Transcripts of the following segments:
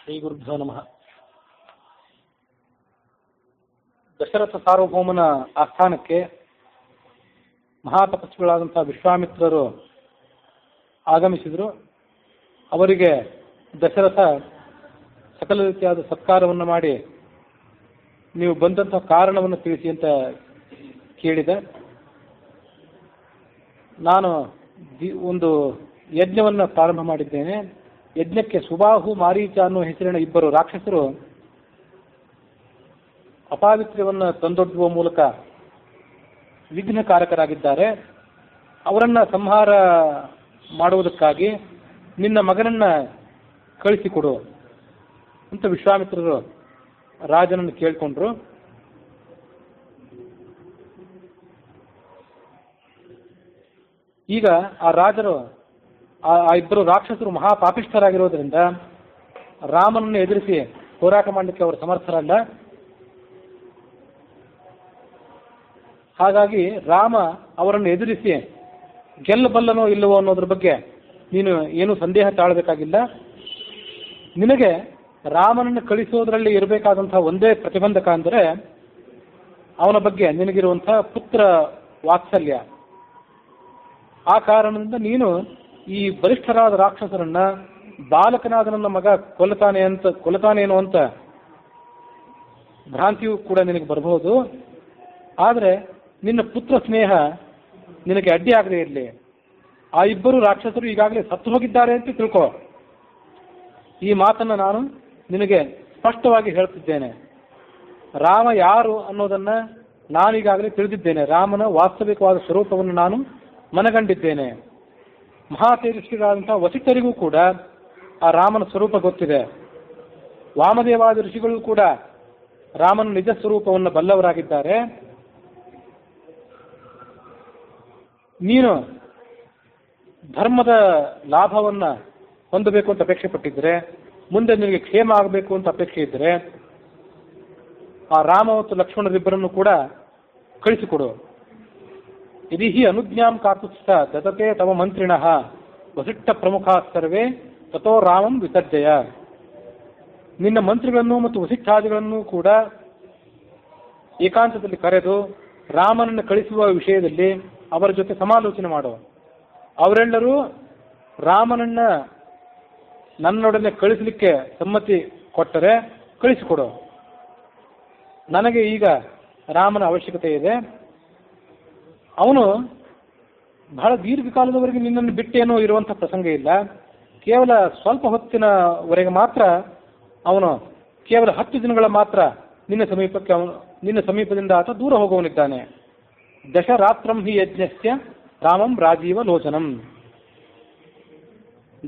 ಶ್ರೀ ಗುರುಭ್ಯೋ ನಮಃ. ದಶರಥ ಸಾರ್ವಭೌಮನ ಆಸ್ಥಾನಕ್ಕೆ ಮಹಾತಪಸ್ವಿಗಳಾದಂತಹ ವಿಶ್ವಾಮಿತ್ರರು ಆಗಮಿಸಿದರು. ಅವರಿಗೆ ದಶರಥ ಸಕಲ ರೀತಿಯಾದ ಸತ್ಕಾರವನ್ನು ಮಾಡಿ ನೀವು ಬಂದಂತಹ ಕಾರಣವನ್ನು ತಿಳಿಸಿ ಅಂತ ಕೇಳಿದೆ. ನಾನು ಒಂದು ಯಜ್ಞವನ್ನು ಪ್ರಾರಂಭ ಮಾಡಿದ್ದೇನೆ. ಯಜ್ಞಕ್ಕೆ ಸುಬಾಹು ಮಾರೀಚ ಅನ್ನುವ ಹೆಸರಿನ ಇಬ್ಬರು ರಾಕ್ಷಸರು ಅಪಾವಿತ್ರ್ಯವನ್ನು ತಂದೊಡ್ಡುವ ಮೂಲಕ ವಿಘ್ನಕಾರಕರಾಗಿದ್ದಾರೆ. ಅವರನ್ನು ಸಂಹಾರ ಮಾಡುವುದಕ್ಕಾಗಿ ನಿನ್ನ ಮಗನನ್ನ ಕಳಿಸಿಕೊಡು ಅಂತ ವಿಶ್ವಾಮಿತ್ರರು ರಾಜನನ್ನು ಕೇಳಿಕೊಂಡ್ರು. ಈಗ ಆ ರಾಜರು ಆ ಇಬ್ಬರು ರಾಕ್ಷಸರು ಮಹಾಪಾಪಿಷ್ಠರಾಗಿರೋದ್ರಿಂದ ರಾಮನನ್ನು ಎದುರಿಸಿ ಹೋರಾಟ ಮಾಡಲಿಕ್ಕೆ ಅವರು ಸಮರ್ಥರಲ್ಲ. ಹಾಗಾಗಿ ರಾಮ ಅವರನ್ನು ಎದುರಿಸಿ ಗೆಲ್ಲಬಲ್ಲನೋ ಇಲ್ಲವೋ ಅನ್ನೋದ್ರ ಬಗ್ಗೆ ನೀನು ಏನು ಸಂದೇಹ ತಾಳಬೇಕಾಗಿಲ್ಲ. ನಿನಗೆ ರಾಮನನ್ನು ಕಳಿಸೋದ್ರಲ್ಲಿ ಇರಬೇಕಾದಂತಹ ಒಂದೇ ಪ್ರತಿಬಂಧಕ ಅಂದರೆ ಅವನ ಬಗ್ಗೆ ನಿನಗಿರುವಂತಹ ಪುತ್ರ ವಾತ್ಸಲ್ಯ. ಆ ಕಾರಣದಿಂದ ನೀನು ಈ ಬಲಿಷ್ಠರಾದ ರಾಕ್ಷಸರನ್ನ ಬಾಲಕನಾದ ನನ್ನ ಮಗ ಕೊಲ್ಲತಾನೇನೋ ಅಂತ ಭ್ರಾಂತಿಯೂ ಕೂಡ ನಿನಗೆ ಬರಬಹುದು. ಆದರೆ ನಿನ್ನ ಪುತ್ರ ಸ್ನೇಹ ನಿನಗೆ ಅಡ್ಡಿ ಆಗದೇ ಇರಲಿ. ಆ ಇಬ್ಬರು ರಾಕ್ಷಸರು ಈಗಾಗಲೇ ಸತ್ತು ಹೋಗಿದ್ದಾರೆ ಅಂತ ತಿಳ್ಕೊ. ಈ ಮಾತನ್ನು ನಾನು ನಿನಗೆ ಸ್ಪಷ್ಟವಾಗಿ ಹೇಳ್ತಿದ್ದೇನೆ. ರಾಮ ಯಾರು ಅನ್ನೋದನ್ನ ನಾನೀಗಾಗಲೇ ತಿಳಿದಿದ್ದೇನೆ. ರಾಮನ ವಾಸ್ತವಿಕವಾದ ಸ್ವರೂಪವನ್ನು ನಾನು ಮನಗಂಡಿದ್ದೇನೆ. ಮಹಾತೇಜಸ್ವಿಗಳಾದಂತಹ ವಸಿಷ್ಠರಿಗೂ ಕೂಡ ಆ ರಾಮನ ಸ್ವರೂಪ ಗೊತ್ತಿದೆ. ವಾಮದೇವಾದಿ ಋಷಿಗಳು ಕೂಡ ರಾಮನ ನಿಜ ಸ್ವರೂಪವನ್ನು ಬಲ್ಲವರಾಗಿದ್ದಾರೆ. ನೀನು ಧರ್ಮದ ಲಾಭವನ್ನ ಹೊಂದಬೇಕು ಅಂತ ಅಪೇಕ್ಷೆ ಪಟ್ಟಿದ್ರೆ, ಮುಂದೆ ನಿನಗೆ ಕ್ಷೇಮ ಆಗಬೇಕು ಅಂತ ಅಪೇಕ್ಷೆ ಇದ್ದರೆ ಆ ರಾಮ ಮತ್ತು ಲಕ್ಷ್ಮಣರಿಬ್ಬರನ್ನು ಕೂಡ ಕಳಿಸಿಕೊಡು. ಯದಿ ಹಿ ಅನುಜ್ಞಾಂ ಕಾಕುತ್ಸ್ಥ ದದತೆ ತವ ಮಂತ್ರಿಣಃ ವಸಿಷ್ಠ ಪ್ರಮುಖ ಸರ್ವೇ ತಥೋ ರಾಮಂ ವಿಸರ್ಜಯ. ನಿನ್ನ ಮಂತ್ರಿಗಳನ್ನು ಮತ್ತು ವಸಿಷ್ಠಾದಿಗಳನ್ನು ಕೂಡ ಏಕಾಂತದಲ್ಲಿ ಕರೆದು ರಾಮನನ್ನು ಕಳಿಸುವ ವಿಷಯದಲ್ಲಿ ಅವರ ಜೊತೆ ಸಮಾಲೋಚನೆ ಮಾಡು. ಅವರೆಲ್ಲರೂ ರಾಮನನ್ನ ನನ್ನೊಡನೆ ಕಳಿಸಲಿಕ್ಕೆ ಸಮ್ಮತಿ ಕೊಟ್ಟರೆ ಕಳಿಸಿಕೊಡು. ನನಗೆ ಈಗ ರಾಮನ ಅವಶ್ಯಕತೆ ಇದೆ. ಅವನು ಬಹಳ ದೀರ್ಘಕಾಲದವರೆಗೆ ನಿನ್ನನ್ನು ಬಿಟ್ಟೇನೋ ಇರುವಂಥ ಪ್ರಸಂಗ ಇಲ್ಲ. ಕೇವಲ ಸ್ವಲ್ಪ ಹೊತ್ತಿನವರೆಗೆ ಮಾತ್ರ ಅವನು ಕೇವಲ 10 ದಿನಗಳ ಮಾತ್ರ ನಿನ್ನ ಸಮೀಪದಿಂದ ಆತ ದೂರ ಹೋಗುವನಿದ್ದಾನೆ. ದಶರಾತ್ರಂ ಹಿ ಯಜ್ಞಸ್ಯ ರಾಮಂ ರಾಜೀವ ಲೋಚನಂ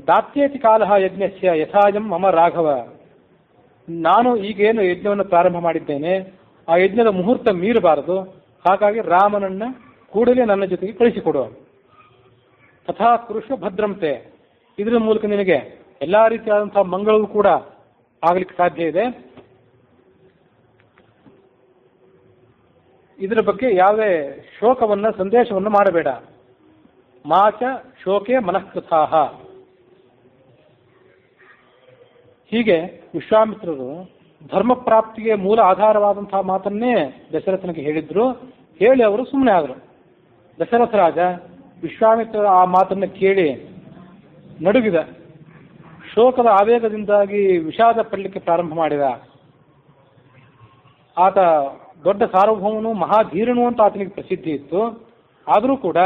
ದಾತ್ಯೇತಿ ಕಾಲ ಯಜ್ಞಸ್ಯ ಯಥಾಯಂ ಮಮ ರಾಘವ. ನಾನು ಈಗೇನು ಯಜ್ಞವನ್ನು ಪ್ರಾರಂಭ ಮಾಡಿದ್ದೇನೆ ಆ ಯಜ್ಞದ ಮುಹೂರ್ತ ಮೀರಬಾರದು. ಹಾಗಾಗಿ ರಾಮನನ್ನ ಕೂಡಲೇ ನನ್ನ ಜೊತೆಗೆ ಕಳಿಸಿಕೊಡು. ತಥಾ ಕುರುಷ ಭದ್ರಂತೆ. ಇದರ ಮೂಲಕ ನಿನಗೆ ಎಲ್ಲಾ ರೀತಿಯಾದಂತಹ ಮಂಗಳವೂ ಕೂಡ ಆಗಲಿಕ್ಕೆ ಸಾಧ್ಯ ಇದೆ. ಇದರ ಬಗ್ಗೆ ಯಾವುದೇ ಸಂದೇಶವನ್ನು ಮಾಡಬೇಡ. ಮಾಚ ಶೋಕೆ ಮನಃಕೃತಾಹ. ಹೀಗೆ ವಿಶ್ವಾಮಿತ್ರರು ಧರ್ಮ ಪ್ರಾಪ್ತಿಗೆ ಮೂಲ ಆಧಾರವಾದಂತಹ ಮಾತನ್ನೇ ದಶರಥನಿಗೆ ಹೇಳಿದ್ರು. ಹೇಳಿ ಅವರು ಸುಮ್ಮನೆ ಆದರು. ದಶರಥ ರಾಜ ವಿಶ್ವಾಮಿತ್ರ ಆ ಮಾತನ್ನು ಕೇಳಿ ನಡುಗಿದ. ಶೋಕದ ಆವೇಗದಿಂದಾಗಿ ವಿಷಾದ ಪಡಲಿಕ್ಕೆ ಪ್ರಾರಂಭ ಮಾಡಿದ. ಆತ ದೊಡ್ಡ ಸಾರ್ವಭೌಮನು, ಮಹಾಧೀರನು ಅಂತ ಆತನಿಗೆ ಪ್ರಸಿದ್ಧಿ ಇತ್ತು. ಆದರೂ ಕೂಡ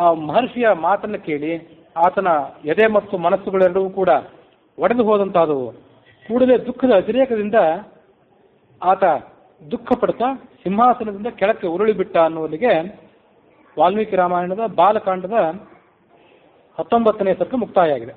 ಆ ಮಹರ್ಷಿಯ ಮಾತನ್ನು ಕೇಳಿ ಆತನ ಎದೆ ಮತ್ತು ಮನಸ್ಸುಗಳೆಲ್ಲವೂ ಕೂಡ ಒಡೆದು ಹೋದಂತಾದವು. ಕೂಡಲೇ ದುಃಖದ ಅತಿರೇಕದಿಂದ ಆತ ದುಃಖ ಪಡ್ತಾ ಸಿಂಹಾಸನದಿಂದ ಕೆಳಕ್ಕೆ ಉರುಳಿ ಬಿಟ್ಟ ಅನ್ನುವಲ್ಲಿಗೆ ವಾಲ್ಮೀಕಿ ರಾಮಾಯಣದ ಬಾಲಕಾಂಡದ 19ನೇ ಸರ್ಗ ಮುಕ್ತಾಯ ಆಗಿದೆ.